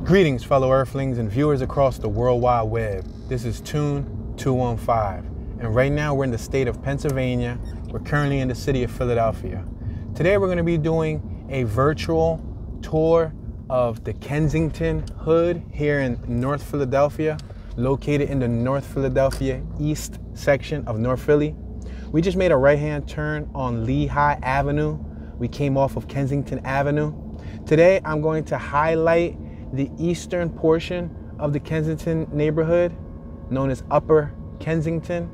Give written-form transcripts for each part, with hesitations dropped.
Greetings, fellow Earthlings and viewers across the World Wide Web. This is Tune 215, and right now we're in the state of Pennsylvania. We're currently in the city of Philadelphia. Today we're going to be doing a virtual tour of the Kensington Hood here in North Philadelphia, located in the North Philadelphia East section of North Philly. We just made a right-hand turn on Lehigh Avenue. We came off of Kensington Avenue. Today I'm going to highlight the eastern portion of the Kensington neighborhood, known as Upper Kensington.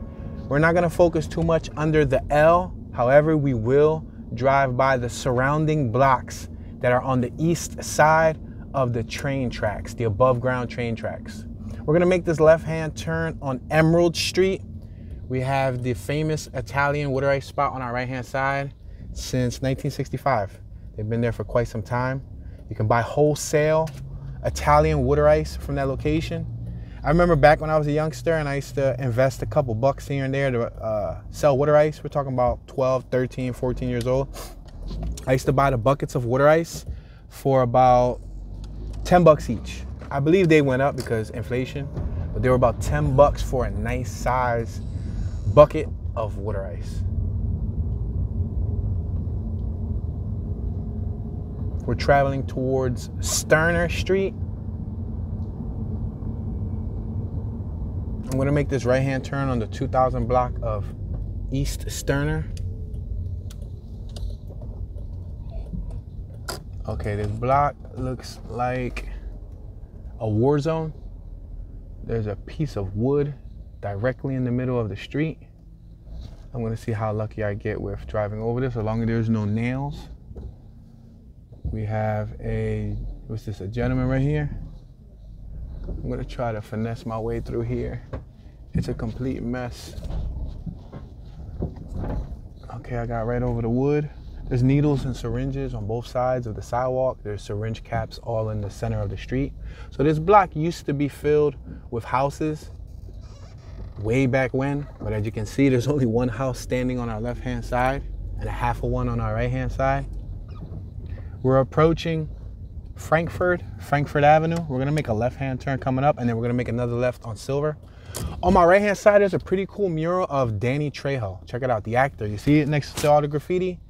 We're not going to focus too much under the L. However, we will drive by the surrounding blocks that are on the east side of the train tracks, the above ground train tracks. We're going to make this left-hand turn on Emerald Street. We have the famous Italian water ice spot on our right-hand side since 1965. They've been there for quite some time. You can buy wholesale Italian water ice from that location. I remember back when I was a youngster and I used to invest a couple bucks here and there to sell water ice. We're talking about 12, 13, 14 years old. I used to buy the buckets of water ice for about 10 bucks each. I believe they went up because inflation, but they were about 10 bucks for a nice size bucket of water ice. We're traveling towards Sterner Street. I'm gonna make this right-hand turn on the 2000 block of East Sterner. Okay, this block looks like a war zone. There's a piece of wood directly in the middle of the street. I'm gonna see how lucky I get with driving over this, as long as there's no nails. We have a gentleman right here. I'm gonna try to finesse my way through here. It's a complete mess. Okay, I got right over the wood. There's needles and syringes on both sides of the sidewalk. There's syringe caps all in the center of the street. So this block used to be filled with houses way back when, but as you can see, there's only one house standing on our left-hand side and a half of one on our right-hand side. We're approaching Frankfurt Avenue. We're gonna make a left-hand turn coming up, and then we're gonna make another left on Silver. On my right-hand side, there's a pretty cool mural of Danny Trejo. Check it out, the actor. You see it next to all the graffiti?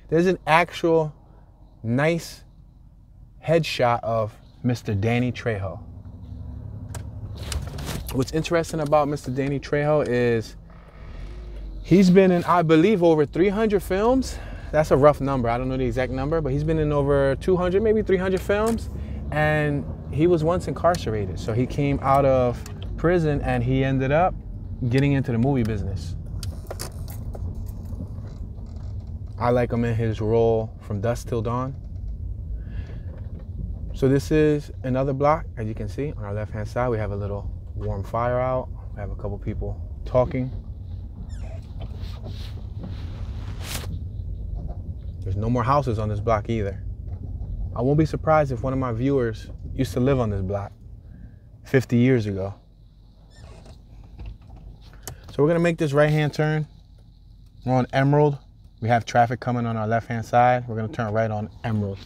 There's an actual nice headshot of Mr. Danny Trejo. What's interesting about Mr. Danny Trejo is he's been in, I believe, over 300 films. That's a rough number. I don't know the exact number, but he's been in over 200, maybe 300 films. And he was once incarcerated. So he came out of prison and he ended up getting into the movie business. I like him in his role from Dusk Till Dawn. So this is another block. As you can see, on our left-hand side, we have a little warm fire out. We have a couple people talking. There's no more houses on this block either. I won't be surprised if one of my viewers used to live on this block 50 years ago. So we're gonna make this right-hand turn. We're on Emerald. We have traffic coming on our left-hand side. We're gonna turn right on Emerald.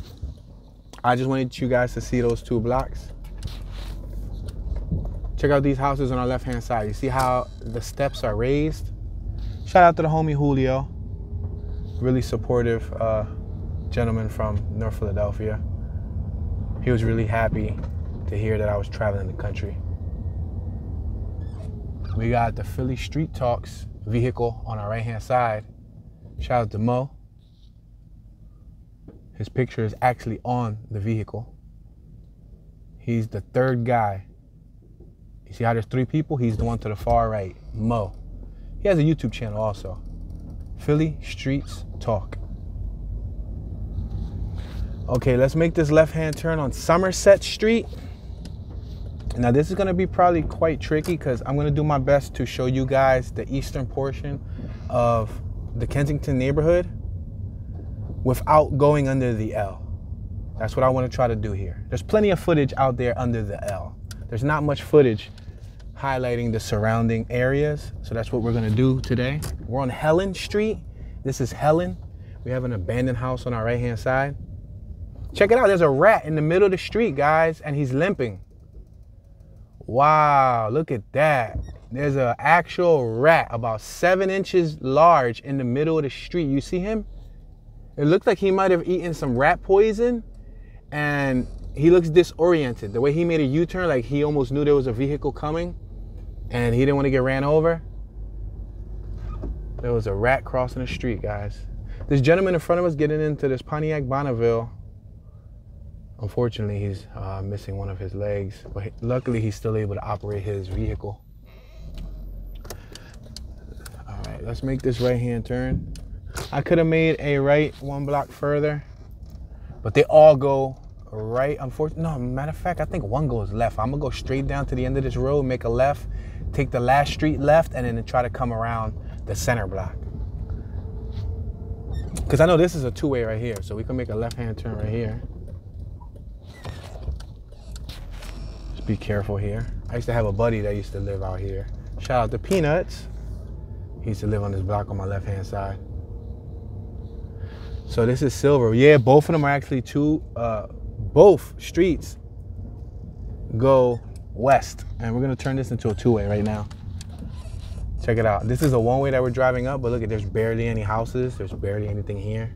I just wanted you guys to see those two blocks. Check out these houses on our left-hand side. You see how the steps are raised? Shout out to the homie Julio. Really supportive gentleman from North Philadelphia. He was really happy to hear that I was traveling the country. We got the Philly Street Talks vehicle on our right-hand side. Shout out to Mo. His picture is actually on the vehicle. He's the third guy. You see how there's three people? He's the one to the far right, Mo. He has a YouTube channel also. Philly Streets Talk. Okay, let's make this left-hand turn on Somerset Street. Now this is gonna be probably quite tricky because I'm gonna do my best to show you guys the eastern portion of the Kensington neighborhood without going under the L. That's what I wanna try to do here. There's plenty of footage out there under the L. There's not much footage highlighting the surrounding areas. So that's what we're gonna do today. We're on Helen Street. This is Helen. We have an abandoned house on our right-hand side. Check it out. There's a rat in the middle of the street, guys, and he's limping. Wow, look at that. There's an actual rat about 7 inches large in the middle of the street. You see him? It looked like he might have eaten some rat poison, and he looks disoriented. The way he made a U-turn, like he almost knew there was a vehicle coming and he didn't want to get ran over. There was a rat crossing the street, guys. This gentleman in front of us getting into this Pontiac Bonneville. Unfortunately, he's missing one of his legs, but luckily he's still able to operate his vehicle. All right, let's make this right-hand turn. I could have made a right 1 block further, but they all go right. Unfortunately, no, matter of fact, I think one goes left. I'm gonna go straight down to the end of this road, make a left, take the last street left, and then try to come around the center block. Because I know this is a two-way right here, so we can make a left-hand turn right here. Just be careful here. I used to have a buddy that used to live out here. Shout out to Peanuts. He used to live on this block on my left-hand side. So this is Silver. Yeah, both of them are actually both streets go west. And we're gonna turn this into a two-way right now. Check it out. This is a one-way that we're driving up, but look at, there's barely any houses. There's barely anything here.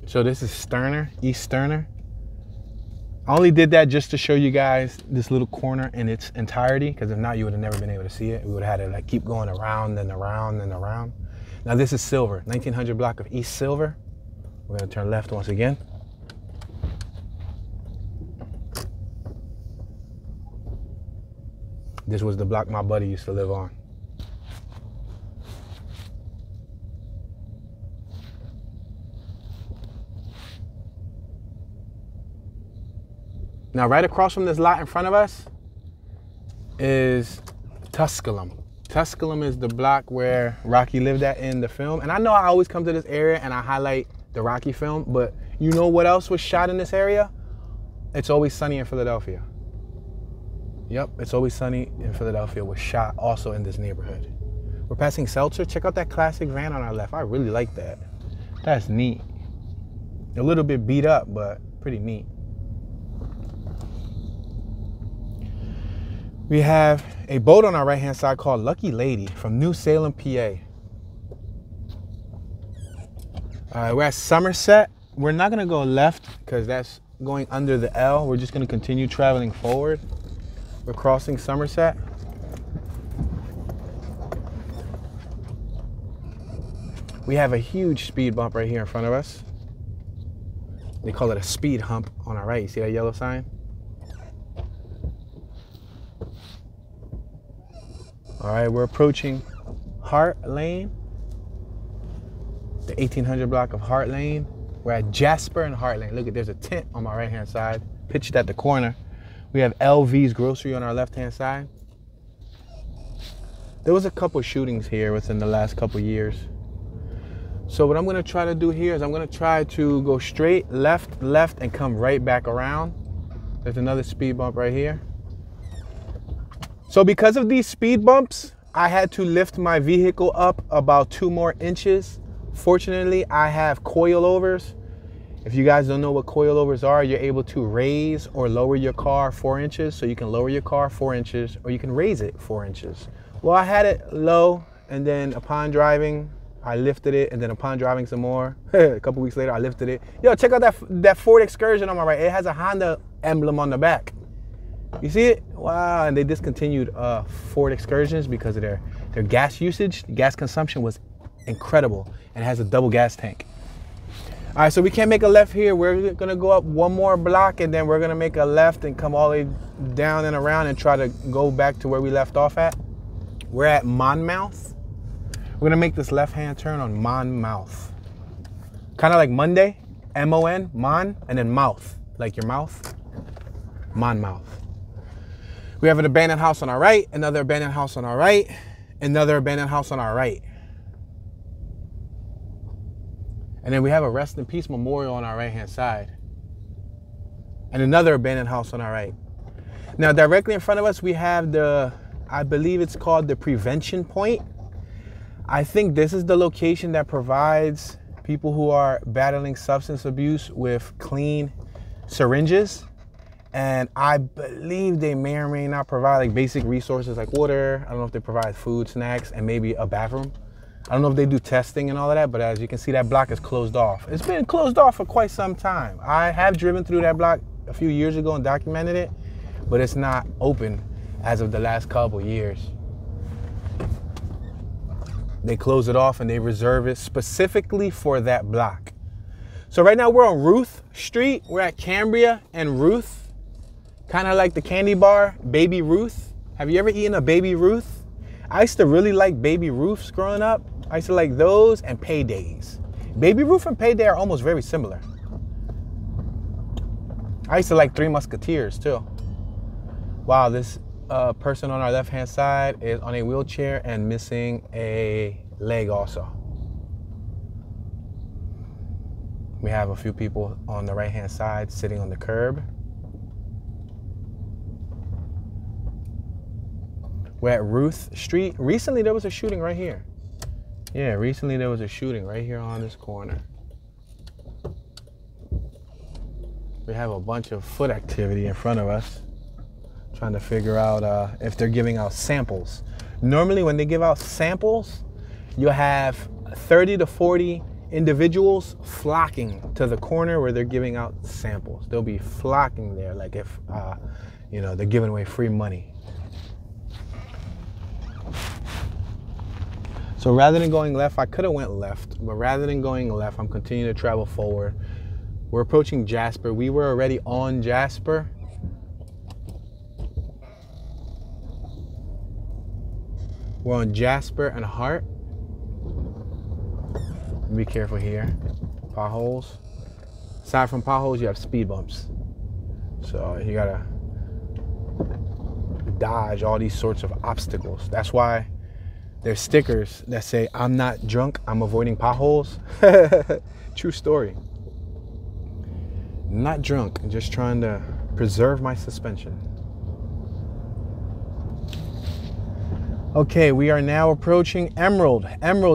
So this is Sterner, East Sterner. I only did that just to show you guys this little corner in its entirety, because if not, you would have never been able to see it. We would have had to like keep going around and around and around. Now this is Silver, 1900 block of East Silver. We're gonna turn left once again. This was the block my buddy used to live on. Now, right across from this lot in front of us is Tusculum. Tusculum is the block where Rocky lived at in the film. And I know I always come to this area and I highlight the Rocky film, but you know what else was shot in this area? It's Always Sunny in Philadelphia. Yep, It's Always Sunny in Philadelphia was shot also in this neighborhood. We're passing Seltzer. Check out that classic van on our left. I really like that. That's neat. A little bit beat up, but pretty neat. We have a boat on our right-hand side called Lucky Lady from New Salem, PA. We're at Somerset. We're not gonna go left because that's going under the L. We're just gonna continue traveling forward. We're crossing Somerset. We have a huge speed bump right here in front of us. They call it a speed hump on our right. You see that yellow sign? All right, we're approaching Hart Lane, the 1800 block of Hart Lane. We're at Jasper and Hart Lane. Look, there's a tent on my right-hand side, pitched at the corner. We have LV's Grocery on our left-hand side. There was a couple shootings here within the last couple years. So what I'm gonna try to do here is I'm gonna try to go straight, left, and come right back around. There's another speed bump right here. So because of these speed bumps, I had to lift my vehicle up about 2 more inches. Fortunately, I have coilovers. If you guys don't know what coilovers are, you're able to raise or lower your car 4 inches. So you can lower your car 4 inches or you can raise it 4 inches. Well, I had it low, and then upon driving, I lifted it, and then upon driving some more, a couple weeks later, I lifted it. Yo, check out that Ford Excursion on my right. It has a Honda emblem on the back. You see it? Wow, and they discontinued Ford Excursions because of their gas usage. Gas consumption was incredible, and it has a double gas tank. All right, so we can't make a left here. We're gonna go up 1 more block, and then we're gonna make a left and come all the way down and around and try to go back to where we left off at. We're at Monmouth. We're gonna make this left-hand turn on Monmouth. Kind of like Monday, M-O-N, Mon, and then mouth, like your mouth, Monmouth. We have an abandoned house on our right, another abandoned house on our right, another abandoned house on our right. And then we have a Rest in Peace memorial on our right-hand side. And another abandoned house on our right. Now, directly in front of us, we have the I believe it's called the Prevention Point. I think this is the location that provides people who are battling substance abuse with clean syringes. And I believe they may or may not provide like basic resources like water. I don't know if they provide food, snacks, and maybe a bathroom. I don't know if they do testing and all of that, but as you can see, that block is closed off. It's been closed off for quite some time. I have driven through that block a few years ago and documented it, but it's not open as of the last couple years. They close it off and they reserve it specifically for that block. So right now we're on Ruth Street. We're at Cambria and Ruth. Kind of like the candy bar, Baby Ruth. Have you ever eaten a Baby Ruth? I used to really like Baby Ruths growing up. I used to like those and Paydays. Baby Ruth and Payday are almost very similar. I used to like Three Musketeers too. Wow, this person on our left-hand side is on a wheelchair and missing a leg also. We have a few people on the right-hand side sitting on the curb. We're at Ruth Street. Recently, there was a shooting right here. Yeah, recently there was a shooting right here on this corner. We have a bunch of foot activity in front of us. Trying to figure out if they're giving out samples. Normally, when they give out samples, you'll have 30 to 40 individuals flocking to the corner where they're giving out samples. They'll be flocking there like if, you know, they're giving away free money. So rather than going left, I could have went left, but rather than going left, I'm continuing to travel forward. We're approaching Jasper. We were already on Jasper. We're on Jasper and Hart. Be careful here. Potholes. Aside from potholes, you have speed bumps. So you gotta dodge all these sorts of obstacles. That's why there's stickers that say, "I'm not drunk, I'm avoiding potholes." True story. Not drunk, just trying to preserve my suspension. Okay, we are now approaching Emerald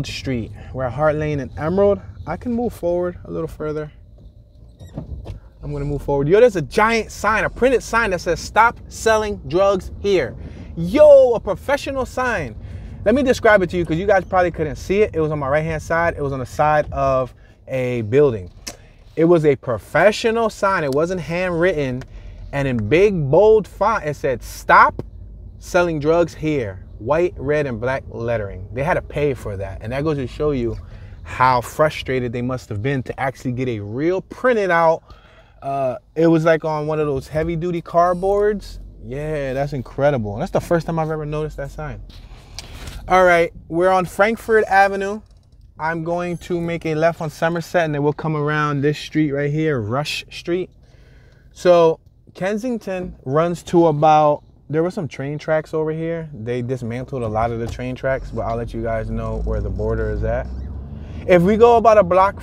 Street. We're at Hart Lane and Emerald. I can move forward a little further. I'm gonna move forward. Yo, there's a giant sign, a printed sign that says, "Stop selling drugs here." Yo, a professional sign. Let me describe it to you because you guys probably couldn't see it. It was on my right-hand side. It was on the side of a building. It was a professional sign. It wasn't handwritten. And in big, bold font, it said, "Stop selling drugs here." White, red, and black lettering. They had to pay for that. And that goes to show you how frustrated they must have been to actually get a real printed out. It was like on one of those heavy duty cardboards. Yeah, that's incredible. That's the first time I've ever noticed that sign. All right, we're on Frankfurt Avenue. I'm going to make a left on Somerset and then we'll come around this street right here, Rush Street. So Kensington runs to about, there were some train tracks over here. They dismantled a lot of the train tracks, but I'll let you guys know where the border is at. If we go about a block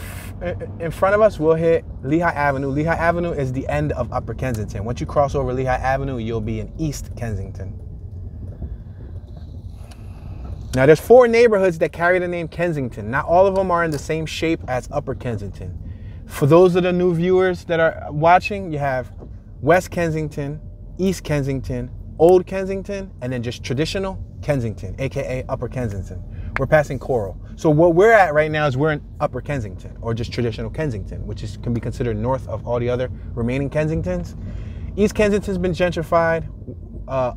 in front of us, we'll hit Lehigh Avenue. Lehigh Avenue is the end of Upper Kensington. Once you cross over Lehigh Avenue, you'll be in East Kensington. Now, there's 4 neighborhoods that carry the name Kensington. Not all of them are in the same shape as Upper Kensington. For those of the new viewers that are watching, you have West Kensington, East Kensington, Old Kensington, and then just traditional Kensington, aka Upper Kensington. We're passing Coral. So what we're at right now is we're in Upper Kensington, or just traditional Kensington, which can be considered north of all the other remaining Kensingtons. East Kensington's been gentrified.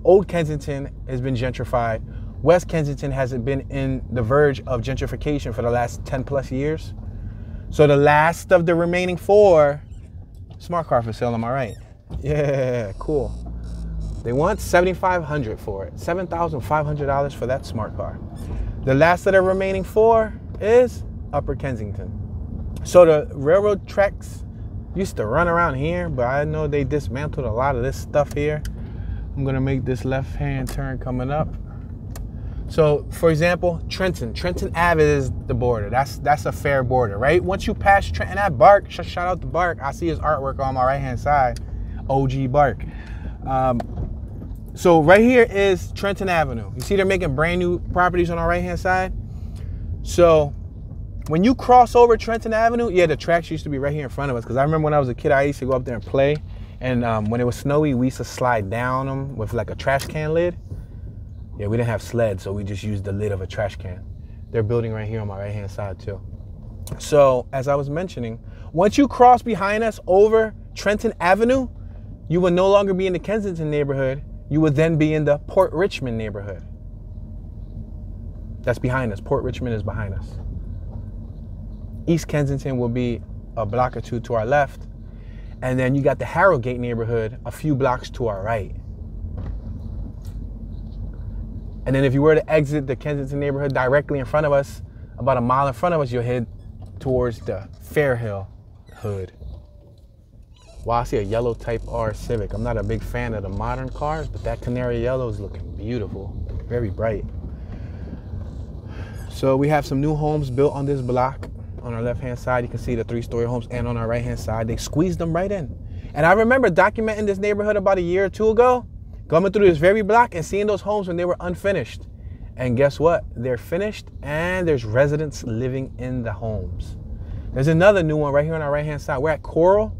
Old Kensington has been gentrified. West Kensington hasn't been in the verge of gentrification for the last 10 plus years. So the last of the remaining 4, smart car for sale, am I right? Yeah, cool. They want $7,500 for it. $7,500 for that smart car. The last of the remaining 4 is Upper Kensington. So the railroad tracks used to run around here, but I know they dismantled a lot of this stuff here. I'm gonna make this left-hand turn coming up. So, for example, Trenton Ave is the border. That's a fair border, right? Once you pass Trenton Ave, Bark, shout out to Bark. I see his artwork on my right-hand side, OG Bark. So right here is Trenton Avenue. You see they're making brand new properties on our right-hand side. So when you cross over Trenton Avenue, yeah, the tracks used to be right here in front of us. Because I remember when I was a kid, I used to go up there and play. And when it was snowy, we used to slide down them with like a trash can lid. Yeah, we didn't have sleds, so we just used the lid of a trash can. They're building right here on my right-hand side too. So as I was mentioning, once you cross behind us over Trenton Avenue, you will no longer be in the Kensington neighborhood. You would then be in the Port Richmond neighborhood. That's behind us. Port Richmond is behind us. East Kensington will be a block or two to our left. And then you got the Harrogate neighborhood a few blocks to our right. And then if you were to exit the Kensington neighborhood directly in front of us, about a mile in front of us, you'll head towards the Fairhill hood. Wow, I see a yellow Type R Civic. I'm not a big fan of the modern cars, but that canary yellow is looking beautiful, very bright. So we have some new homes built on this block. On our left-hand side, you can see the 3-story homes, and on our right-hand side, they squeezed them right in. And I remember documenting this neighborhood about a year or two ago, coming through this very block and seeing those homes when they were unfinished. And guess what? They're finished, and there's residents living in the homes. There's another new one right here on our right-hand side. We're at Coral.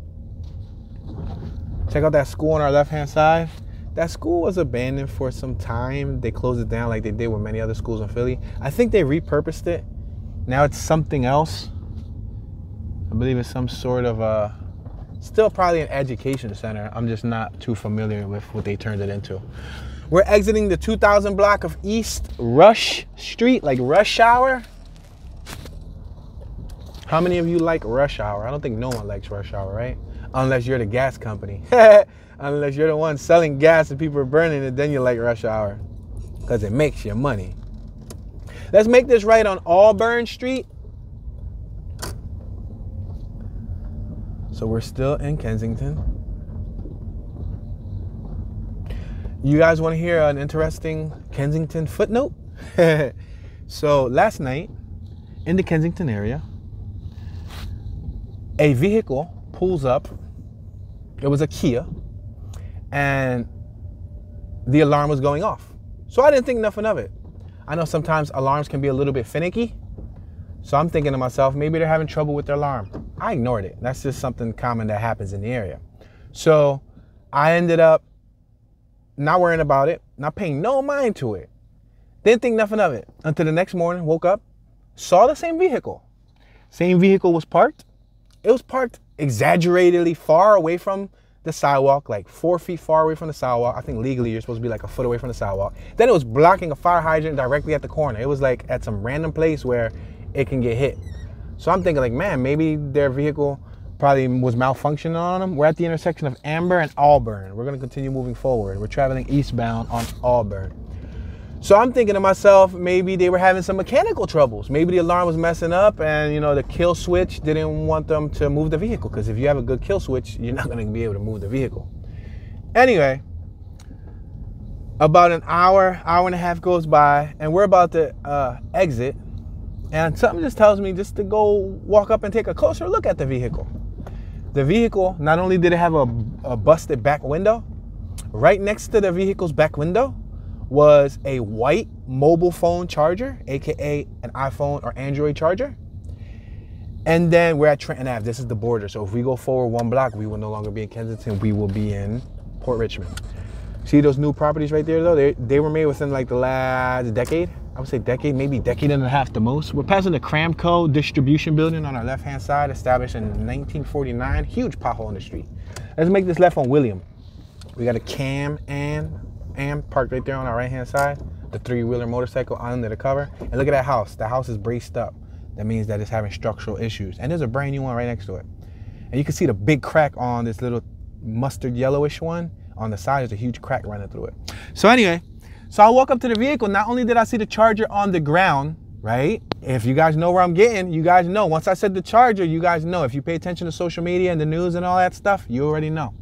Check out that school on our left-hand side. That school was abandoned for some time. They closed it down like they did with many other schools in Philly. I think they repurposed it. Now it's something else. I believe it's some sort of still probably an education center. I'm just not too familiar with what they turned it into. We're exiting the 2000 block of East Rush Street, like rush hour. How many of you like rush hour? I don't think no one likes rush hour, right? Unless you're the gas company. Unless you're the one selling gas and people are burning it, then you like rush hour. Because it makes you money. Let's make this right on Auburn Street. So we're still in Kensington. You guys want to hear an interesting Kensington footnote? So last night in the Kensington area, a vehicle pulls up. It was a Kia, and the alarm was going off. So I didn't think nothing of it. I know sometimes alarms can be a little bit finicky. So I'm thinking to myself, maybe they're having trouble with their alarm. I ignored it. That's just something common that happens in the area. So I ended up not worrying about it, not paying no mind to it. Didn't think nothing of it until the next morning, woke up, saw the same vehicle. Same vehicle was parked. It was parked exaggeratedly far away from the sidewalk, like 4 feet far away from the sidewalk. I think legally you're supposed to be like a foot away from the sidewalk. Then it was blocking a fire hydrant directly at the corner. It was like at some random place where it can get hit. So I'm thinking like, man, maybe their vehicle probably was malfunctioning on them. We're at the intersection of Amber and Auburn. We're gonna continue moving forward. We're traveling eastbound on Auburn. So I'm thinking to myself, maybe they were having some mechanical troubles. Maybe the alarm was messing up and, you know, the kill switch didn't want them to move the vehicle, because if you have a good kill switch, you're not going to be able to move the vehicle. Anyway, about an hour, hour and a half goes by, and we're about to exit, and something just tells me just to go walk up and take a closer look at the vehicle. The vehicle, not only did it have a busted back window, right next to the vehicle's back window was a white mobile phone charger, AKA an iPhone or Android charger. And then we're at Trenton Ave. This is the border. So if we go forward 1 block, we will no longer be in Kensington. We will be in Port Richmond. See those new properties right there, though? They were made within like the last decade. I would say decade, maybe decade and a half the most. We're passing the Cramco distribution building on our left-hand side, established in 1949. Huge pothole in the street. Let's make this left on William. We got a Cam and parked right there on our right-hand side. The 3-wheeler motorcycle under the cover. And look at that house. That house is braced up. That means that it's having structural issues. And there's a brand new one right next to it. And you can see the big crack on this little mustard yellowish one. On the side, there's a huge crack running through it. So anyway, so I walk up to the vehicle. Not only did I see the charger on the ground, right? If you guys know where I'm getting, you guys know. Once I said the charger, you guys know. If you pay attention to social media and the news and all that stuff, you already know.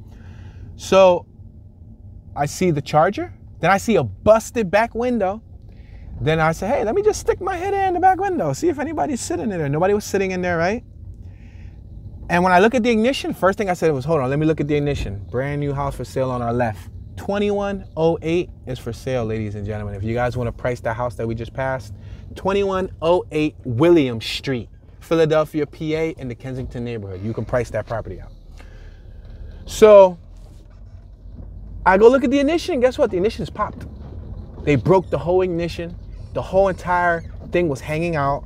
So I see the charger. Then I see a busted back window. Then I say, hey, let me just stick my head in the back window, see if anybody's sitting in there. Nobody was sitting in there, right? And when I look at the ignition, first thing I said was, hold on, let me look at the ignition. Brand new house for sale on our left. 2108 is for sale, ladies and gentlemen. If you guys want to price the house that we just passed, 2108 William Street, Philadelphia, PA, in the Kensington neighborhood. You can price that property out. So I go look at the ignition, and guess what? The ignition is popped. They broke the whole ignition. The whole entire thing was hanging out.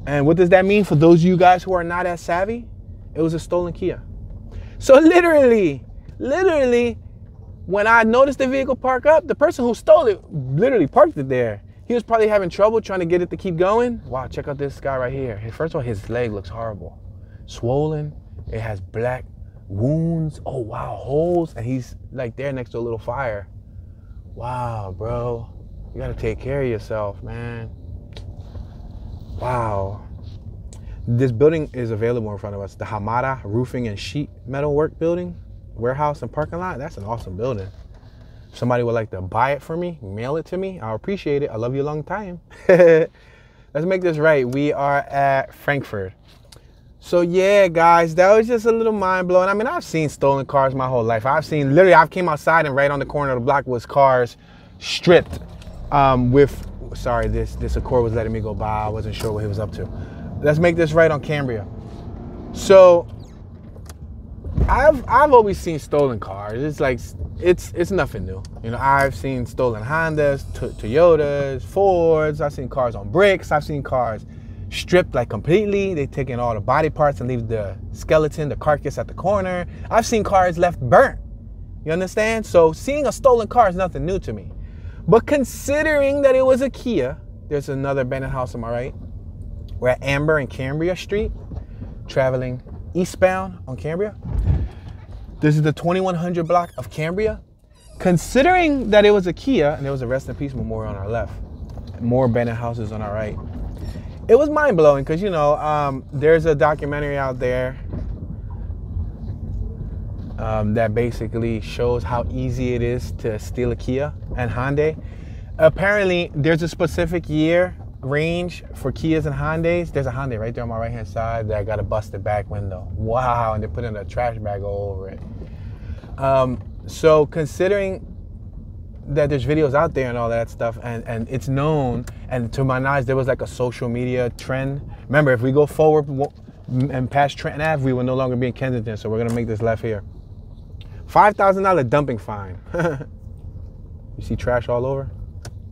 And what does that mean for those of you guys who are not as savvy? It was a stolen Kia. So literally, when I noticed the vehicle park up, the person who stole it literally parked it there. He was probably having trouble trying to get it to keep going. Wow, check out this guy right here. First of all, his leg looks horrible. Swollen, it has black wounds. Oh wow, holes, and he's like there next to a little fire. Wow, bro, you gotta take care of yourself, man. Wow. This building is available in front of us. The Hamada Roofing and Sheet Metal Work Building, warehouse and parking lot. That's an awesome building. If somebody would like to buy it for me, mail it to me, I'll appreciate it. I love you a long time. Let's make this right. We are at Frankfurt. So yeah, guys, that was just a little mind blowing. I mean, I've seen stolen cars my whole life. I've came outside and right on the corner of the block was cars stripped sorry, this Accord was letting me go by. I wasn't sure what he was up to. Let's make this right on Cambria. So I've always seen stolen cars. It's like it's nothing new. You know, I've seen stolen Hondas, Toyotas, Fords. I've seen cars on bricks. I've seen cars stripped like completely. They taking all the body parts and leave the skeleton, the carcass at the corner. I've seen cars left burnt. You understand? So seeing a stolen car is nothing new to me. But considering that it was a Kia, there's another abandoned house on my right. We're at Amber and Cambria Street, traveling eastbound on Cambria. This is the 2100 block of Cambria. Considering that it was a Kia, and there was a rest in peace memorial on our left, more abandoned houses on our right, it was mind blowing because, you know, there's a documentary out there that basically shows how easy it is to steal a Kia and Hyundai. Apparently, there's a specific year range for Kias and Hyundais. There's a Hyundai right there on my right hand side that got a busted back window. Wow, and they're putting a trash bag all over it. So considering that there's videos out there and all that stuff, and it's known, and to my knowledge, there was like a social media trend. Remember, if we go forward and past Trenton Ave, we will no longer be in Kensington, so we're gonna make this left here. $5,000 dumping fine. You see trash all over?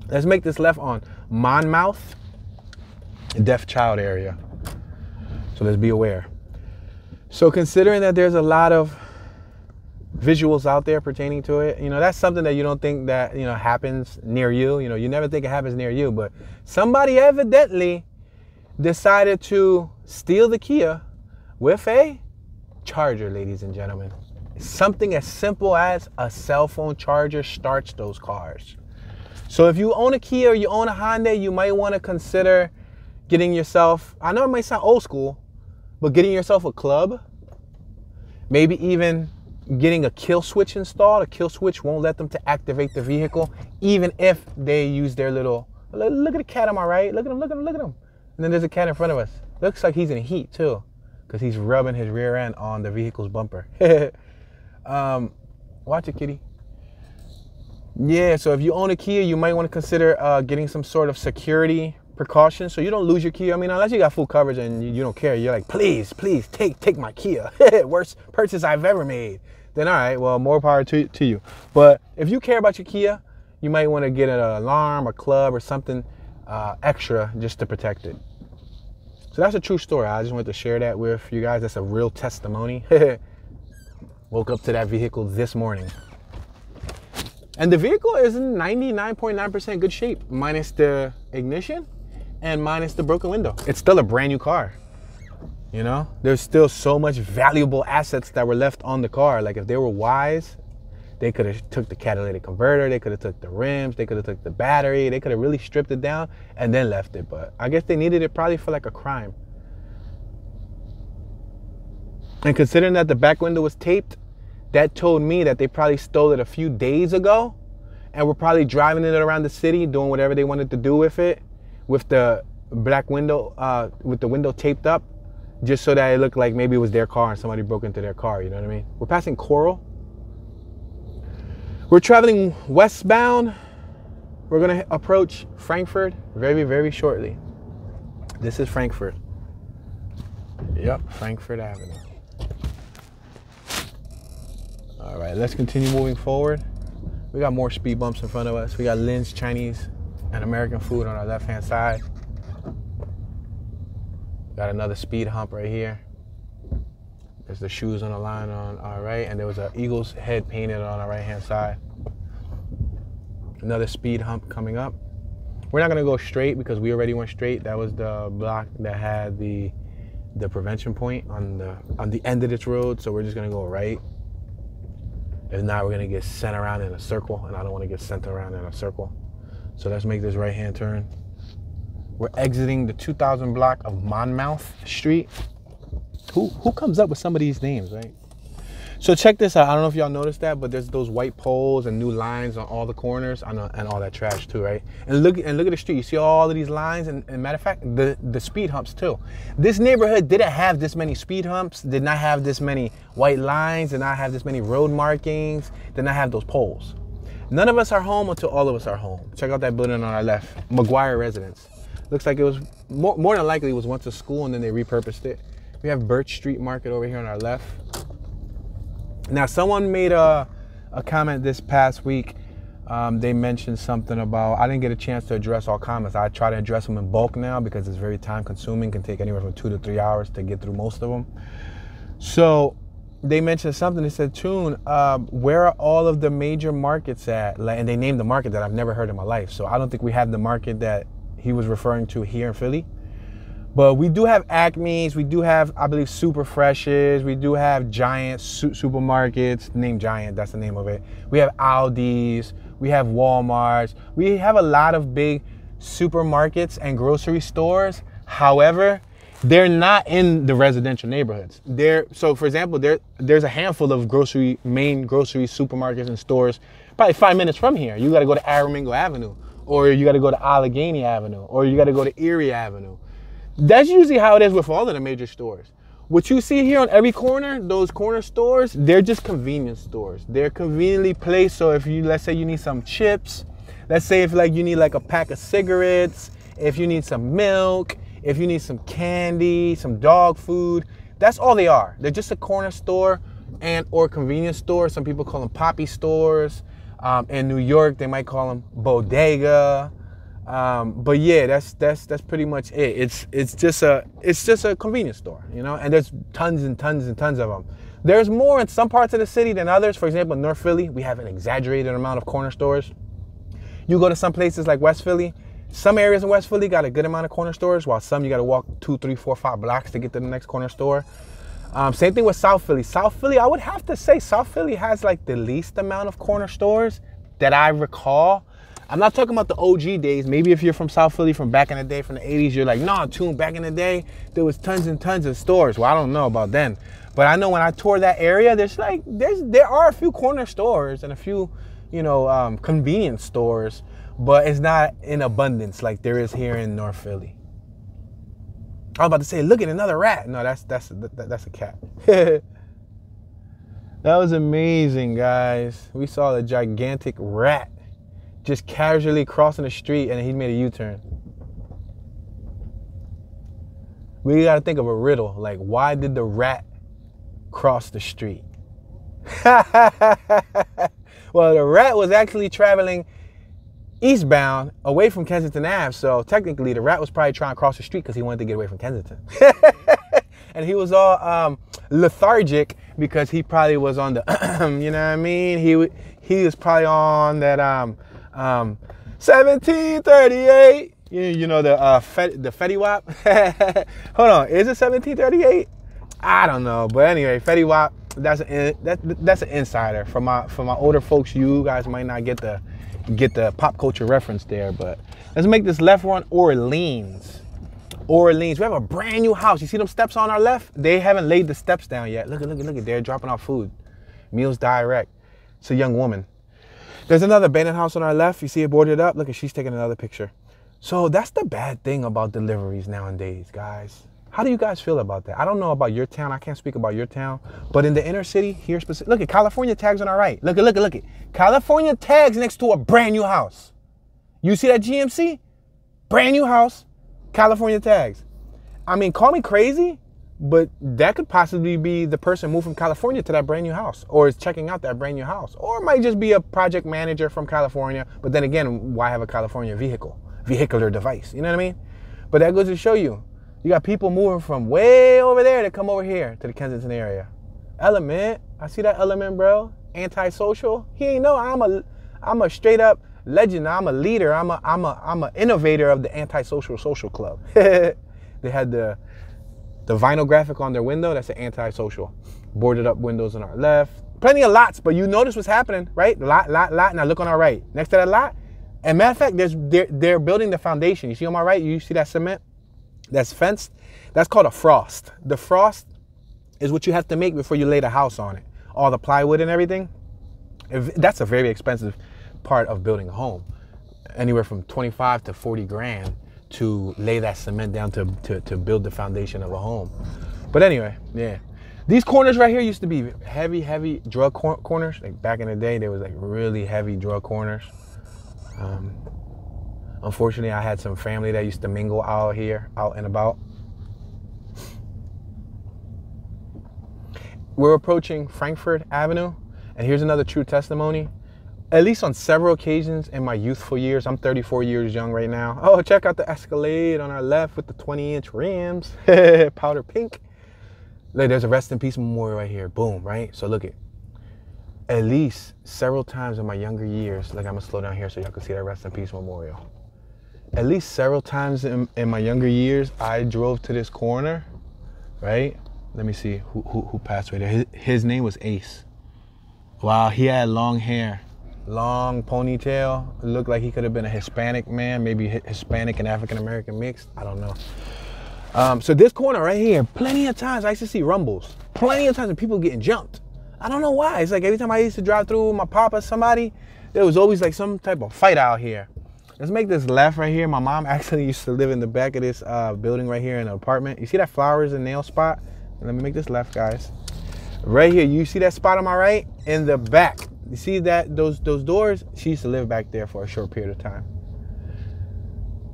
Let's make this left on Monmouth, deaf child area. So let's be aware. So considering that there's a lot of visuals out there pertaining to it, you know, that's something that you don't think that, you know, happens near you. You know, you never think it happens near you, but somebody evidently decided to steal the Kia with a charger, ladies and gentlemen. Something as simple as a cell phone charger starts those cars. So if you own a Kia or you own a Hyundai, you might want to consider getting yourself, I know it might sound old school, but getting yourself a club, maybe even getting a kill switch installed. A kill switch won't let them to activate the vehicle, even if they use their little, look at the cat on my right, look at him, look at him, look at him. And then there's a cat in front of us. Looks like he's in heat too, because he's rubbing his rear end on the vehicle's bumper. Watch it, kitty. Yeah, so if you own a Kia, you might want to consider getting some sort of security precautions so you don't lose your Kia. I mean, unless you got full coverage and you don't care, you're like, please take my Kia. Worst purchase I've ever made. Then all right, well, more power to you. But if you care about your Kia, you might want to get an alarm, a club, or something extra just to protect it. So that's a true story. I just wanted to share that with you guys. That's a real testimony. Woke up to that vehicle this morning. And the vehicle is in 99.9% good shape, minus the ignition and minus the broken window. It's still a brand new car. You know, there's still so much valuable assets that were left on the car. Like if they were wise, they could have took the catalytic converter, they could have took the rims, they could have took the battery, they could have really stripped it down and then left it. But I guess they needed it probably for like a crime. And considering that the back window was taped, that told me that they probably stole it a few days ago and were probably driving it around the city, doing whatever they wanted to do with it, with the black window, with the window taped up, just so that it looked like maybe it was their car and somebody broke into their car, you know what I mean? We're passing Coral. We're traveling westbound. We're gonna approach Frankfurt very, very shortly. This is Frankfurt. Yep, Frankfurt Avenue. All right, let's continue moving forward. We got more speed bumps in front of us. We got Lynn's Chinese and American food on our left-hand side. Got another speed hump right here. There's the shoes on the line on our right, and there was an eagle's head painted on our right-hand side. Another speed hump coming up. We're not gonna go straight because we already went straight. That was the block that had the prevention point on the end of this road, so we're just gonna go right. If not, we're gonna get sent around in a circle, and I don't want to get sent around in a circle. So let's make this right-hand turn. We're exiting the 2000 block of Monmouth Street. Who comes up with some of these names, right? So check this out. I don't know if y'all noticed that, but there's those white poles and new lines on all the corners and all that trash too, right? And look at the street. You see all of these lines, and matter of fact, the speed humps too. This neighborhood didn't have this many speed humps, did not have this many white lines, did not have this many road markings, did not have those poles. None of us are home until all of us are home. Check out that building on our left, McGuire Residence. Looks like it was, more than likely, it was once a school and then they repurposed it. We have Birch Street Market over here on our left. Now, someone made a comment this past week. They mentioned something about, I didn't get a chance to address all comments. I try to address them in bulk now because it's very time consuming, can take anywhere from 2 to 3 hours to get through most of them. So they mentioned something. They said, Tune, where are all of the major markets at? And they named the market that I've never heard in my life. So I don't think we have the market that he was referring to here in Philly. But we do have Acme's, we do have, I believe, Super Freshes, we do have Giant supermarkets, named Giant, that's the name of it. We have Aldi's, we have Walmart's. We have a lot of big supermarkets and grocery stores. However, they're not in the residential neighborhoods. So for example, there's a handful of main grocery supermarkets and stores, probably 5 minutes from here. You gotta go to Aramingo Avenue, or you gotta go to Allegheny Avenue, or you gotta go to Erie Avenue. That's usually how it is with all of the major stores. What you see here on every corner, those corner stores, they're just convenience stores. They're conveniently placed. So if you, let's say you need some chips, let's say if like you need like a pack of cigarettes, if you need some milk, if you need some candy, some dog food, that's all they are. They're just a corner store or convenience store. Some people call them poppy stores. In New York, they might call them bodega. But yeah, that's pretty much it. It's just a convenience store, you know, and there's tons and tons and tons of them. There's more in some parts of the city than others. For example, in North Philly, we have an exaggerated amount of corner stores. You go to some places like West Philly, some areas in West Philly got a good amount of corner stores, while some you got to walk 2, 3, 4, 5 blocks to get to the next corner store. Same thing with South Philly. South Philly, I would have to say South Philly has like the least amount of corner stores that I recall. I'm not talking about the OG days. Maybe if you're from South Philly from back in the day, from the 80s, you're like, nah, Tune, back in the day, there was tons and tons of stores. Well, I don't know about then. But I know when I toured that area, there are a few corner stores and a few, you know, convenience stores, but it's not in abundance like there is here in North Philly. I was about to say, look at another rat. No, that's a cat. That was amazing, guys. We saw a gigantic rat just casually crossing the street, and he made a U-turn. We gotta think of a riddle, like why did the rat cross the street? Well, the rat was actually traveling eastbound away from Kensington Ave, so technically the rat was probably trying to cross the street because he wanted to get away from Kensington. And he was all lethargic because he probably was on the, you know what I mean? He was probably on that 1738. You know the Fetty Wap. Hold on, is it 1738? I don't know, but anyway, Fetty Wap. That's an insider for my older folks. You guys might not get the pop culture reference there, but let's make this left one Orleans. Orleans. We have a brand new house. You see them steps on our left? They haven't laid the steps down yet. Look at. They're dropping off food. Meals Direct. It's a young woman. There's another abandoned house on our left. You see it boarded up? Look, she's taking another picture. So that's the bad thing about deliveries nowadays, guys. How do you guys feel about that? I don't know about your town. I can't speak about your town. But in the inner city, here specific, look at California tags on our right. Look at. California tags next to a brand new house. You see that GMC? Brand new house, California tags. I mean, call me crazy, but that could possibly be the person moved from California to that brand new house, or is checking out that brand new house. Or it might just be a project manager from California. But then again, why have a California vehicular device? You know what I mean? But that goes to show you. You got people moving from way over there to come over here to the Kensington area. Element, I see that Element, bro. Antisocial. He ain't know I'm a straight up legend. I'm a leader. I'm a innovator of the Antisocial Social Club. They had the vinyl graphic on their window. That's the Antisocial. Boarded up windows on our left. Plenty of lots, but you notice what's happening, right? Lot. Now look on our right. Next to that lot. And matter of fact, they're building the foundation. You see on my right? You see that cement? That's fenced. That's called a frost. The frost is what you have to make before you lay the house on it. All the plywood and everything. That's a very expensive part of building a home. Anywhere from 25 to 40 grand to lay that cement down to build the foundation of a home. But anyway, yeah. These corners right here used to be heavy drug corners. Like back in the day, there was like really heavy drug corners. Unfortunately, I had some family that used to mingle out here, out and about. We're approaching Frankfurt Avenue, and here's another true testimony. At least on several occasions in my youthful years, I'm 34 years young right now. Oh, check out the Escalade on our left with the 20-inch rims, powder pink. Look, there's a rest in peace memorial right here. Boom, right? So look at least several times in my younger years, like I'm gonna slow down here so y'all can see that rest in peace memorial. At least several times in my younger years, I drove to this corner, right? Let me see who passed away there. His name was Ace. Wow, he had long hair, long ponytail. It looked like he could have been a Hispanic man, maybe Hispanic and African-American mixed. I don't know. So this corner right here, plenty of times I used to see rumbles. Plenty of times of people getting jumped. I don't know why. It's like every time I used to drive through with my papa, somebody, there was always like some type of fight out here. Let's make this left right here. My mom actually used to live in the back of this building right here in an apartment. You see that flowers and nail spot? Let me make this left, guys. Right here, you see that spot on my right? In the back. You see that those doors? She used to live back there for a short period of time.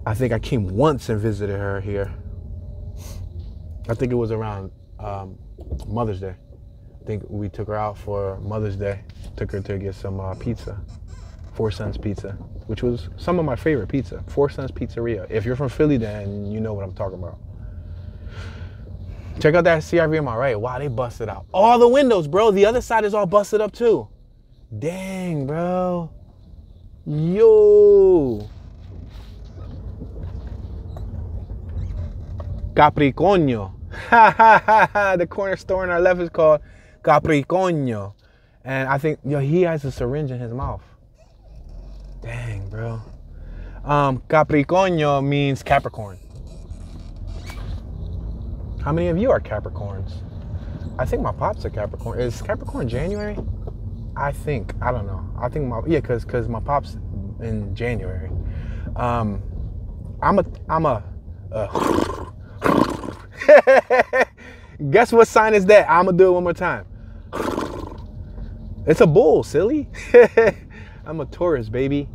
I think I came once and visited her here. I think it was around Mother's Day. I think we took her out for Mother's Day. Took her to get some pizza. Four Sons Pizza, which was some of my favorite pizza. Four Sons Pizzeria. If you're from Philly, then you know what I'm talking about. Check out that CRV on my right. Wow, they busted out all the windows, bro. The other side is all busted up too. Dang, bro. Yo. Capricornio. The corner store on our left is called Capricornio. And I think, yo, he has a syringe in his mouth. Dang, bro. Capricornio means Capricorn. How many of you are Capricorns? I think my pop's a Capricorn. Is Capricorn January? I think. I don't know. I think because my pop's in January. Guess what sign is that? I'm gonna do it one more time. It's a bull, silly. I'm a Taurus, baby.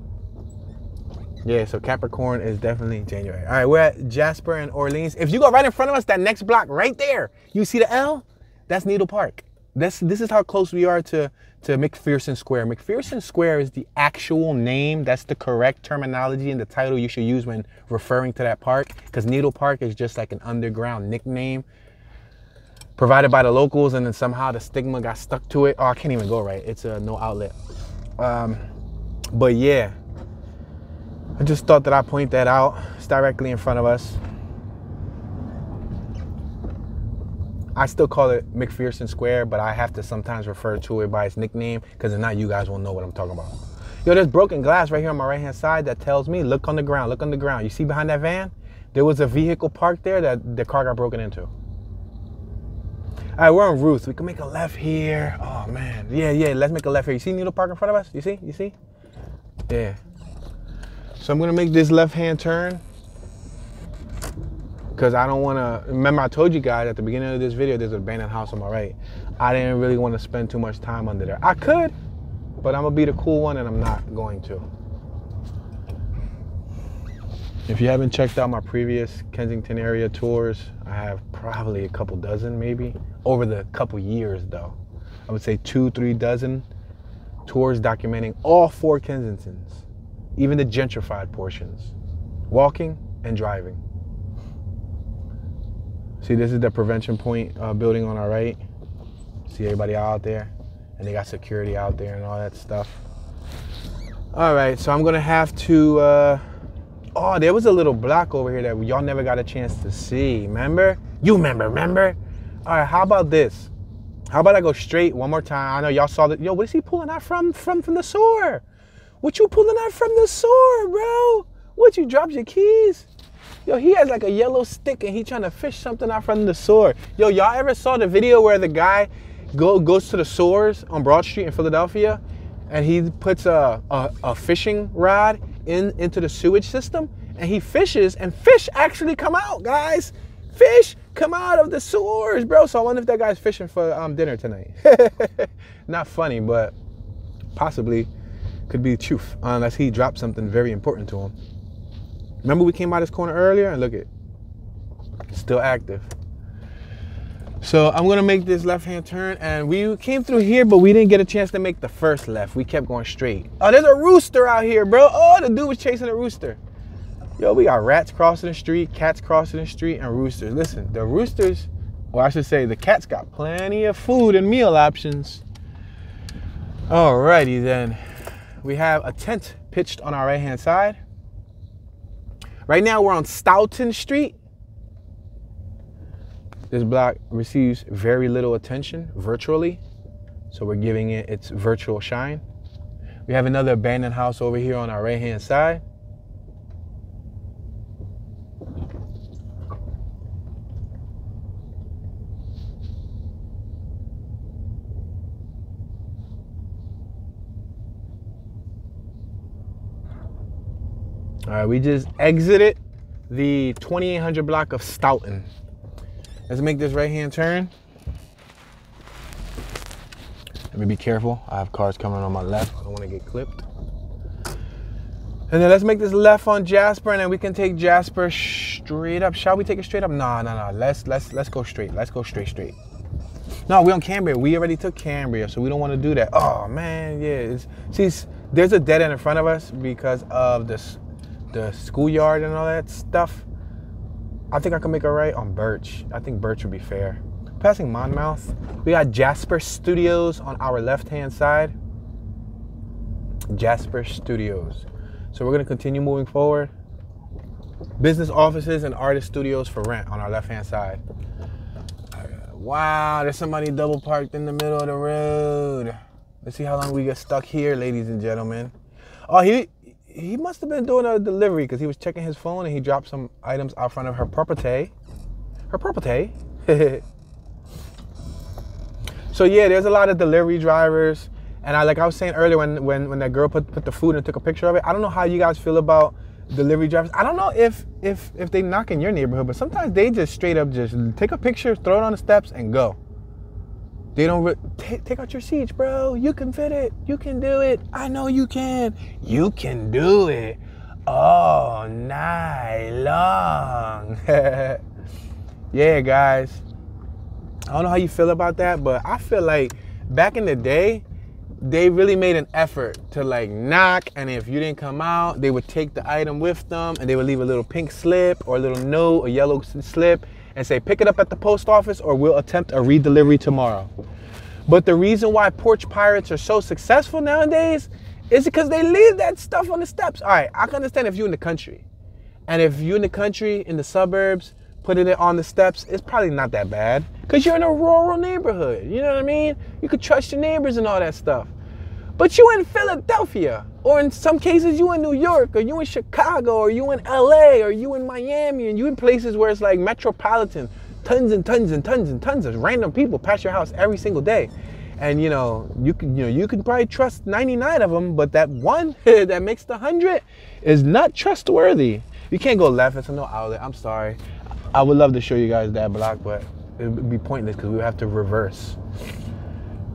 Yeah, so Capricorn is definitely January. All right, we're at Jasper and Orleans. If you go right in front of us, that next block right there, you see the L? That's Needle Park. This is how close we are to McPherson Square. McPherson Square is the actual name. That's the correct terminology and the title you should use when referring to that park, because Needle Park is just like an underground nickname provided by the locals, and then somehow the stigma got stuck to it. Oh, I can't even go right. It's a no outlet. But yeah, I just thought that I'd point that out. It's directly in front of us. I still call it McPherson Square, but I have to sometimes refer to it by its nickname, because if not, you guys won't know what I'm talking about. Yo, there's broken glass right here on my right-hand side that tells me, look on the ground, look on the ground. You see behind that van? There was a vehicle parked there that the car got broken into. All right, we're on Ruth. We can make a left here. Oh, man. Yeah, let's make a left here. You see Needle Park in front of us? You see? Yeah. So I'm going to make this left-hand turn. because I don't want to, remember I told you guys at the beginning of this video, there's an abandoned house on my right. I didn't really want to spend too much time under there. I could, but I'm going to be the cool one and I'm not going to. If you haven't checked out my previous Kensington area tours, I have probably a couple dozen maybe. Over the couple years though. I would say 2-3 dozen tours documenting all 4 Kensingtons, even the gentrified portions, walking and driving. See, this is the prevention point building on our right. See everybody out there, and they got security out there and all that stuff. All right, so I'm gonna have to, oh, there was a little block over here that y'all never got a chance to see, remember? You remember? All right, how about this? How about I go straight one more time? I know y'all saw that. Yo, what is he pulling out from the sewer? What you pulling out from the sewer, bro? What, you dropped your keys? Yo, he has like a yellow stick and he trying to fish something out from the sewer. Yo, y'all ever saw the video where the guy goes to the sewers on Broad Street in Philadelphia and he puts a fishing rod into the sewage system and he fishes and fish actually come out, guys. Fish come out of the sewers, bro. So I wonder if that guy's fishing for dinner tonight. Not funny, but possibly could be the truth unless he dropped something very important to him. Remember we came by this corner earlier and look at, still active. So I'm gonna make this left-hand turn and we came through here, but we didn't get a chance to make the first left. We kept going straight. Oh, there's a rooster out here, bro. Oh, the dude was chasing a rooster. Yo, we got rats crossing the street, cats crossing the street, and roosters. Listen, the roosters, or I should say the cats got plenty of food and meal options. Alrighty then. We have a tent pitched on our right-hand side. Right now we're on Stoughton Street. This block receives very little attention virtually, so we're giving it its virtual shine. We have another abandoned house over here on our right-hand side. All right, we just exited the 2800 block of Stoughton. Let's make this right-hand turn. Let me be careful. I have cars coming on my left. I don't want to get clipped. And then let's make this left on Jasper, and then we can take Jasper straight up. Shall we take it straight up? No. Let's go straight. Let's go straight. No, we're on Cambria. We already took Cambria, so we don't want to do that. Oh man, yeah. See, there's a dead end in front of us because of the schoolyard and all that stuff. I think I can make a right on Birch. I think Birch would be fair. Passing Monmouth. We got Jasper Studios on our left-hand side. Jasper Studios. So we're gonna continue moving forward. Business offices and artist studios for rent on our left-hand side. Wow, there's somebody double parked in the middle of the road. Let's see how long we get stuck here, ladies and gentlemen. Oh, he must have been doing a delivery because he was checking his phone and he dropped some items out front of her property. So yeah, there's a lot of delivery drivers. And like I was saying earlier when that girl put the food and took a picture of it, I don't know how you guys feel about delivery drivers. I don't know if they knock in your neighborhood, but sometimes they just straight up just take a picture, throw it on the steps and go. They don't take out your seats, bro. You can fit it. You can do it. I know you can. You can do it all night long. Yeah, guys. I don't know how you feel about that, but I feel like back in the day, they really made an effort to like knock, and if you didn't come out, they would take the item with them and they would leave a little pink slip or a little note, a yellow slip, and say, pick it up at the post office or we'll attempt a redelivery tomorrow. But the reason why porch pirates are so successful nowadays is because they leave that stuff on the steps. All right, I can understand if you're in the country. And if you're in the country, in the suburbs, putting it on the steps, it's probably not that bad because you're in a rural neighborhood. You know what I mean? You could trust your neighbors and all that stuff. But you in Philadelphia, or in some cases you in New York, or you in Chicago, or you in LA, or you in Miami, and you in places where it's like metropolitan, tons and tons and tons and tons of random people pass your house every single day. And you can probably trust 99 of them, but that one that makes the 100 is not trustworthy. You can't go left, it's a no outlet, I'm sorry. I would love to show you guys that block, but it would be pointless because we would have to reverse.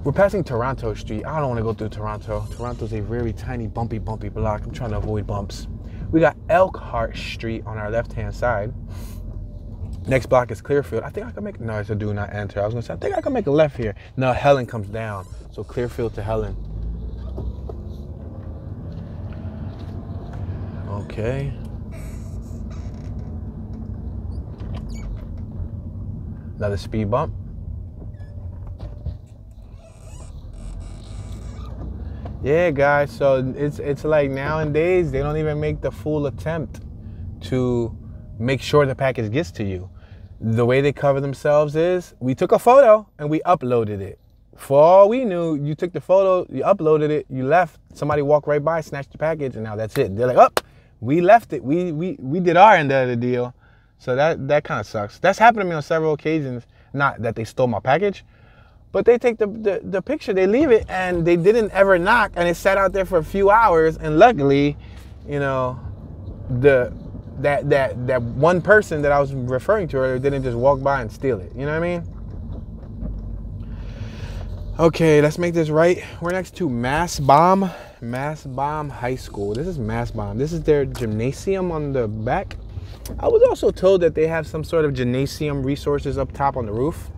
We're passing Toronto Street. I don't want to go through Toronto. Toronto's a very tiny, bumpy block. I'm trying to avoid bumps. We got Elkhart Street on our left-hand side. Next block is Clearfield. I think I can make, no, it's a do not enter. I was gonna say, I think I can make a left here. No, Helen comes down. So Clearfield to Helen. Okay. Another speed bump. Yeah, guys, so it's like nowadays, they don't even make the full attempt to make sure the package gets to you. The way they cover themselves is, we took a photo and we uploaded it. For all we knew, you took the photo, you uploaded it, you left, somebody walked right by, snatched the package, and now that's it. They're like, oh, we left it, we did our end of the deal. So that kind of sucks. That's happened to me on several occasions. Not that they stole my package, but they take the picture, they leave it, and they didn't ever knock, and it sat out there for a few hours, and luckily, you know, that one person that I was referring to earlier didn't just walk by and steal it. You know what I mean? Okay, let's make this right. We're next to Mastbaum High School. This is Mastbaum. This is their gymnasium on the back. I was also told that they have some sort of gymnasium resources up top on the roof.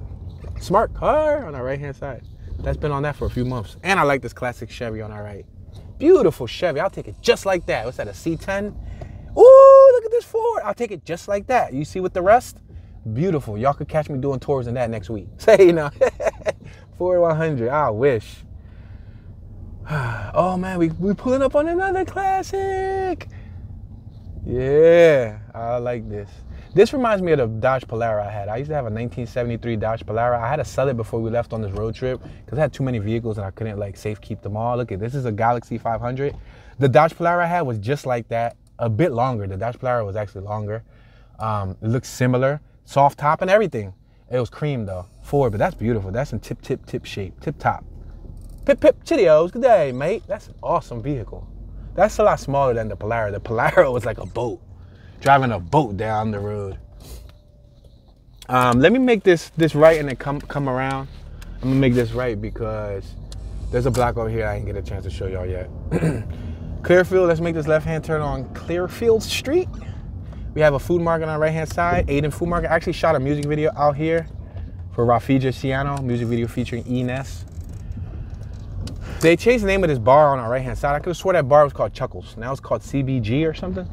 Smart car on our right-hand side. That's been on that for a few months. And I like this classic Chevy on our right. Beautiful Chevy. I'll take it just like that. What's that, a C10? Ooh, look at this Ford. I'll take it just like that. You see with the rust? Beautiful. Y'all could catch me doing tours in that next week. Say, you know, Ford 100. I wish. Oh, man, we pulling up on another classic. Yeah, I like this. This reminds me of the Dodge Polara I had. I used to have a 1973 Dodge Polara. I had to sell it before we left on this road trip because I had too many vehicles and I couldn't like safe keep them all. Look at this, is a Galaxy 500. The Dodge Polara I had was just like that, a bit longer. The Dodge Polara was actually longer. It looks similar, soft top and everything. It was cream though, Ford, but that's beautiful. That's in tip shape, tip top. Pip Cheerios, good day, mate. That's an awesome vehicle. That's a lot smaller than the Polara. The Polara was like a boat. Driving a boat down the road. Let me make this right and then come around. I'm gonna make this right because there's a block over here I didn't get a chance to show y'all yet. Clearfield, let's make this left-hand turn on Clearfield Street. We have a food market on our right-hand side, Aiden Food Market. I actually shot a music video out here for Rafija Ciano, music video featuring Ines. They changed the name of this bar on our right-hand side. I could have swore that bar was called Chuckles. Now it's called CBG or something.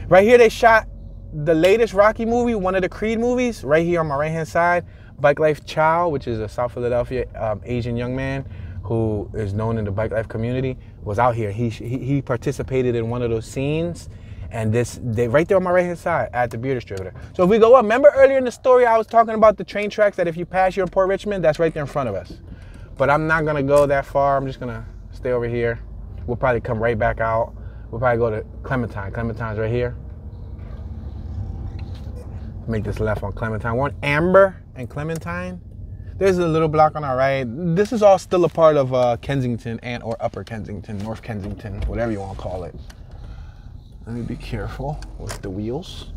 Right here, they shot the latest Rocky movie, one of the Creed movies, right here on my right-hand side. Bike Life Chow, which is a South Philadelphia Asian young man who is known in the bike life community, was out here. He participated in one of those scenes, and they right there on my right-hand side at the beer distributor. So if we go up, remember earlier in the story I was talking about the train tracks that if you pass, you're in Port Richmond? That's right there in front of us. But I'm not gonna go that far. I'm just gonna stay over here. We'll probably come right back out. We'll probably go to Clementine. Clementine's right here. Make this left on Clementine. We're on Amber and Clementine. There's a little block on our right. This is all still a part of Kensington and or Upper Kensington, North Kensington, whatever you want to call it. Let me be careful with the wheels.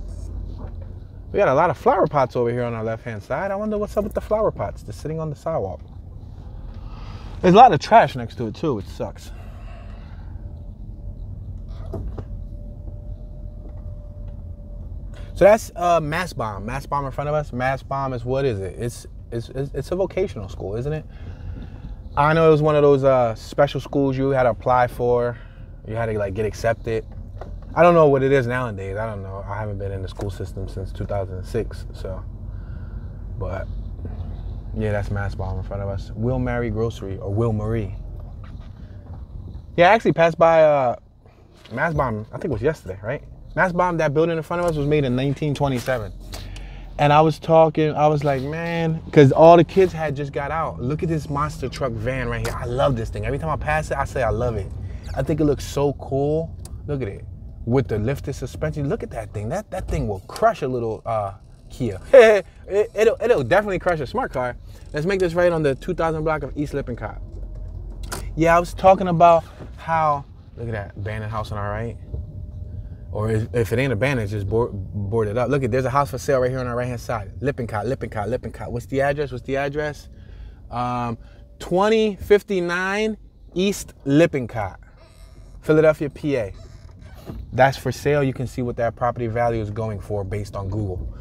We got a lot of flower pots over here on our left-hand side. I wonder what's up with the flower pots. They're sitting on the sidewalk. There's a lot of trash next to it too, which sucks. So that's Mastbaum. Mastbaum in front of us. Mastbaum is, what is it? It's a vocational school, isn't it? I know it was one of those special schools you had to apply for. You had to like get accepted. I don't know what it is nowadays. I don't know. I haven't been in the school system since 2006. So, but yeah, that's Mastbaum in front of us. Will Mary Grocery, or Will Marie. Yeah, I actually passed by Mastbaum, I think it was yesterday, right? Mastbaum, that building in front of us was made in 1927. And I was like, man, because all the kids had just got out. Look at this monster truck van right here. I love this thing. Every time I pass it, I say I love it. I think it looks so cool. Look at it. With the lifted suspension. Look at that thing. That thing will crush a little Kia. It'll definitely crush a smart car. Let's make this right on the 2000 block of East Lippincott. Yeah, I was talking about how, look at that abandoned house on our right. Or if it ain't abandoned, it's just boarded up. Look, there's a house for sale right here on our right-hand side. Lippincott. What's the address? 2059 East Lippincott, Philadelphia, PA. That's for sale. You can see what that property value is going for based on Google.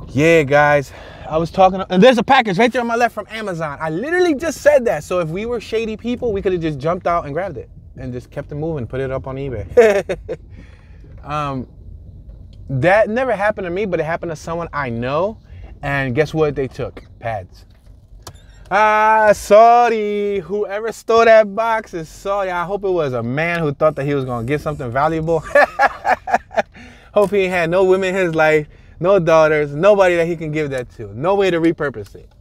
Yeah, guys, I was talking, and there's a package right there on my left from Amazon. I literally just said that. So if we were shady people, we could have just jumped out and grabbed it and just kept it moving, put it up on eBay. That never happened to me, but it happened to someone I know. And guess what they took? Pads. Sorry. Whoever stole that box is sorry. I hope it was a man who thought that he was going to get something valuable. Hope he ain't had no women in his life, no daughters, nobody that he can give that to. No way to repurpose it.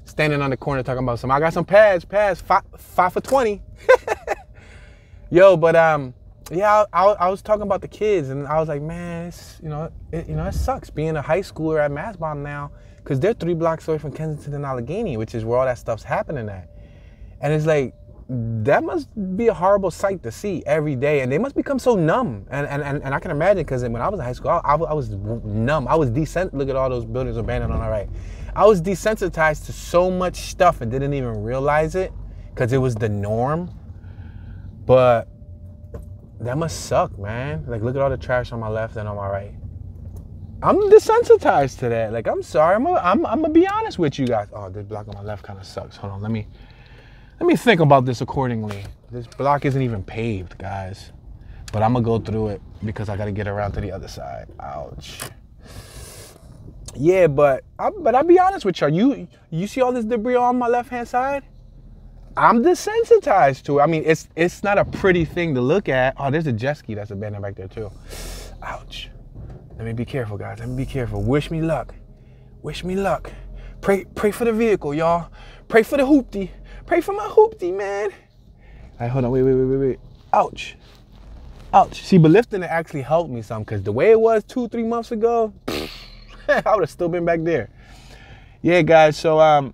Standing on the corner talking about I got some pads, 5 for 20. Yo, but yeah, I was talking about the kids, and I was like, man, it sucks being a high schooler at Mastbaum now, because they're 3 blocks away from Kensington and Allegheny, which is where all that stuff's happening at. And it's like, that must be a horrible sight to see every day, and they must become so numb. And I can imagine, because when I was in high school, I was numb. I was look at all those buildings abandoned on our right. I was desensitized to so much stuff and didn't even realize it, because it was the norm. But that must suck, man. Like, look at all the trash on my left and on my right. I'm desensitized to that. Like, I'm sorry. I'm gonna be honest with you guys. Oh, this block on my left kind of sucks. Hold on, let me think about this accordingly. This block isn't even paved, guys. But I'm gonna go through it because I gotta get around to the other side. Ouch. Yeah, but I'll be honest with y'all. You see all this debris on my left-hand side? I'm desensitized to it. I mean, it's not a pretty thing to look at. Oh, there's a jet ski that's abandoned back there too. Ouch. Let me be careful, guys. Let me be careful. Wish me luck. Wish me luck. Pray for the vehicle, y'all. Pray for the hoopty. Pray for my hoopty, man. All right, hold on. Wait. Ouch. Ouch. See, but lifting it actually helped me some, because the way it was 2-3 months ago, I would have still been back there. Yeah, guys. So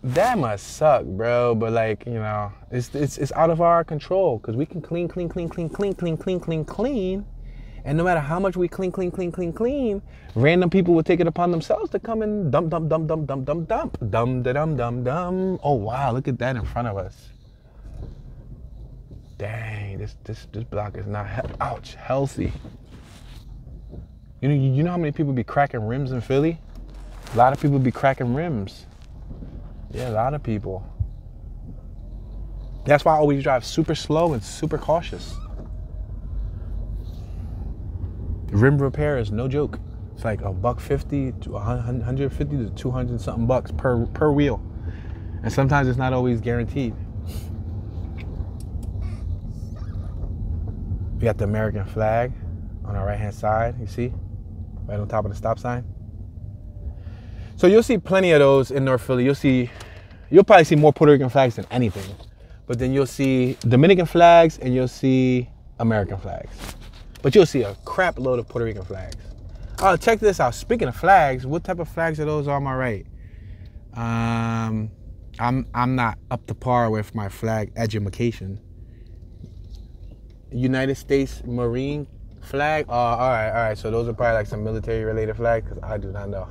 that must suck, bro. But like, it's out of our control, because we can clean. And no matter how much we clean, random people will take it upon themselves to come and dump. Oh wow, look at that in front of us. Dang, this block is not healthy. You know how many people be cracking rims in Philly? A lot of people be cracking rims. Yeah, a lot of people. That's why I always drive super slow and super cautious. Rim repair is no joke. It's like $150 to $150 to 200 something bucks per wheel, and sometimes it's not always guaranteed. We got the American flag on our right hand side. You see, right on top of the stop sign. So you'll see plenty of those in North Philly. You'll probably see more Puerto Rican flags than anything, but then you'll see Dominican flags and you'll see American flags. But you'll see a crap load of Puerto Rican flags. Oh, check this out. Speaking of flags, what type of flags are those on my right? I'm not up to par with my flag education. United States Marine flag. Oh, all right. So those are probably like some military-related flags, because I do not know.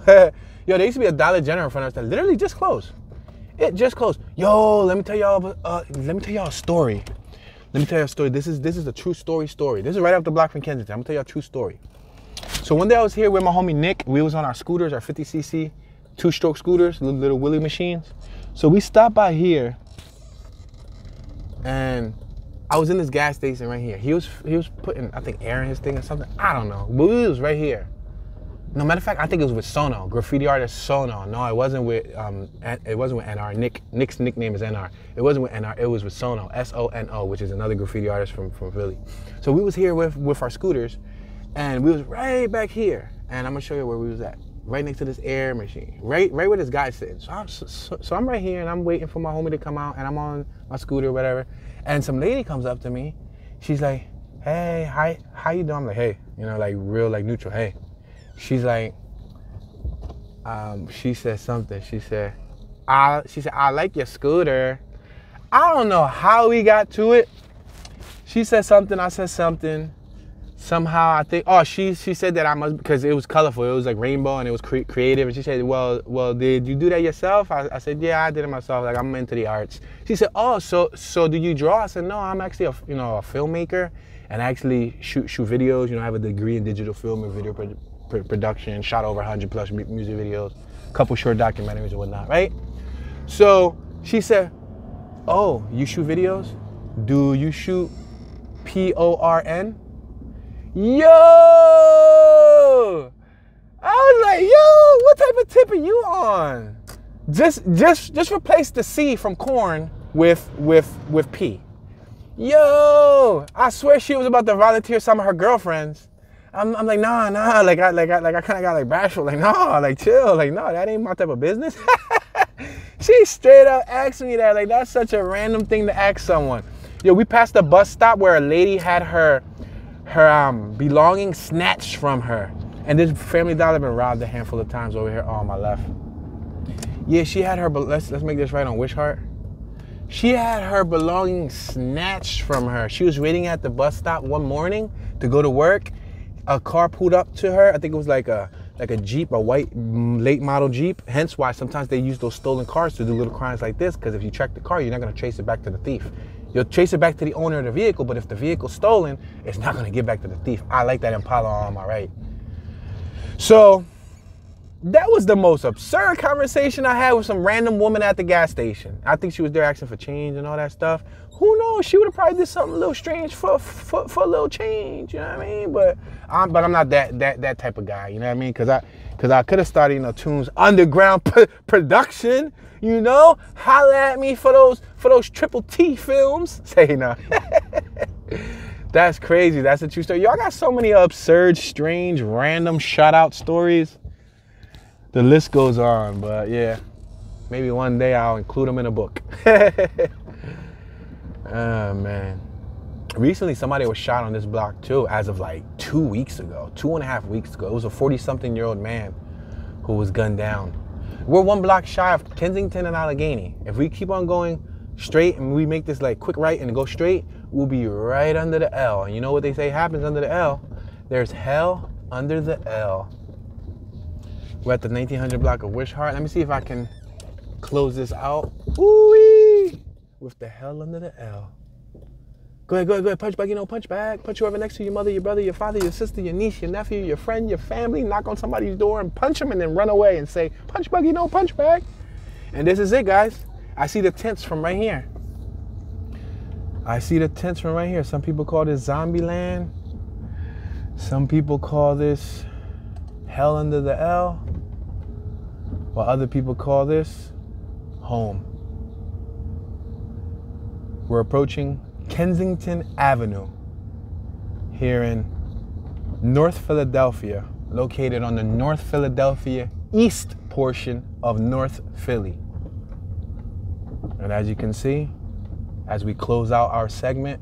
Yo, there used to be a Dollar General in front of us that literally just closed. It just closed. Yo, let me tell y'all a story. This is a true story. This is right off the block from Kensington. I'm gonna tell y'all a true story. So one day I was here with my homie Nick. We was on our scooters, our 50cc 2-stroke scooters, little wheelie machines. So we stopped by here, and I was in this gas station right here. He was putting, I think, air in his thing or something. I don't know. But we was right here. No, matter of fact, I think it was with Sono, graffiti artist Sono. No, it wasn't with NR. Nick's nickname is NR. It wasn't with NR. It was with Sono, S-O-N-O, which is another graffiti artist from Philly. So we was here with our scooters, and we was right back here. And I'm gonna show you where we was at. Right next to this air machine. Right where this guy's sitting. So I'm right here, and I'm waiting for my homie to come out, and I'm on my scooter or whatever. And some lady comes up to me. She's like, "Hey, hi, how you doing?" I'm like, "Hey," like real, like neutral, "Hey." She's like, she said something. She said, I like your scooter. I don't know how we got to it. She said something, I said something. somehow I think, oh, she said that I must, because it was colorful, it was like rainbow and it was creative, and she said, well, did you do that yourself? I said, yeah, I did it myself. Like, I'm into the arts. She said, oh, so do you draw? I said, no, I'm actually a filmmaker, and I actually shoot videos. You know, I have a degree in digital film and video production, shot over 100+ music videos, a couple short documentaries and whatnot, right? So she said, oh, you shoot videos? Do you shoot porn? Yo! I was like, yo, what type of tip are you on? Just replace the C from corn with P. Yo! I swear she was about to volunteer some of her girlfriends. I'm like, nah, like I kind of got like bashful, like, nah, like chill, like, no, that ain't my type of business. She straight up asked me that, like, that's such a random thing to ask someone. Yo, we passed a bus stop where a lady had her belongings snatched from her, and this Family Dollar been robbed a handful of times over here on my left. Yeah, she had her, let's make this right on Wishart. She had her belongings snatched from her. She was waiting at the bus stop one morning to go to work. A car pulled up to her. I think it was like a Jeep, a white late model Jeep. Hence why sometimes they use those stolen cars to do little crimes like this, because if you track the car, you're not gonna trace it back to the thief. You'll trace it back to the owner of the vehicle, but if the vehicle's stolen, it's not gonna get back to the thief. I like that Impala on my right. So that was the most absurd conversation I had with some random woman at the gas station. I think she was there asking for change and all that stuff. Who knows? She would have probably did something a little strange for a little change. You know what I mean? But I'm not that type of guy. You know what I mean? Because I could have started, you know, Tunes underground production. You know, holla at me for those Triple T films. Say no. That's crazy. That's a true story. Y'all got so many absurd, strange, random shout-out stories. The list goes on, but yeah, maybe one day I'll include them in a book. Oh, man. Recently, somebody was shot on this block, too, as of like 2 weeks ago, 2.5 weeks ago. It was a 40-something-year-old man who was gunned down. We're one block shy of Kensington and Allegheny. If we keep on going straight and we make this like quick right and go straight, we'll be right under the L. And you know what they say happens under the L? There's hell under the L. We're at the 1900 block of Wishart. Let me see if I can close this out. Woo-wee! With the hell under the L. Go ahead, punch back, punch back. Punch whoever next to your mother, your brother, your father, your sister, your niece, your nephew, your friend, your family. Knock on somebody's door and punch them and then run away and say, punch back, punch back. And this is it, guys. I see the tents from right here. Some people call this Zombie Land. Some people call this hell under the L. While other people call this home. We're approaching Kensington Avenue here in North Philadelphia, located on the North Philadelphia east portion of North Philly. And as you can see, as we close out our segment,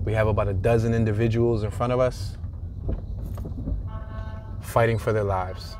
we have about a dozen individuals in front of us fighting for their lives.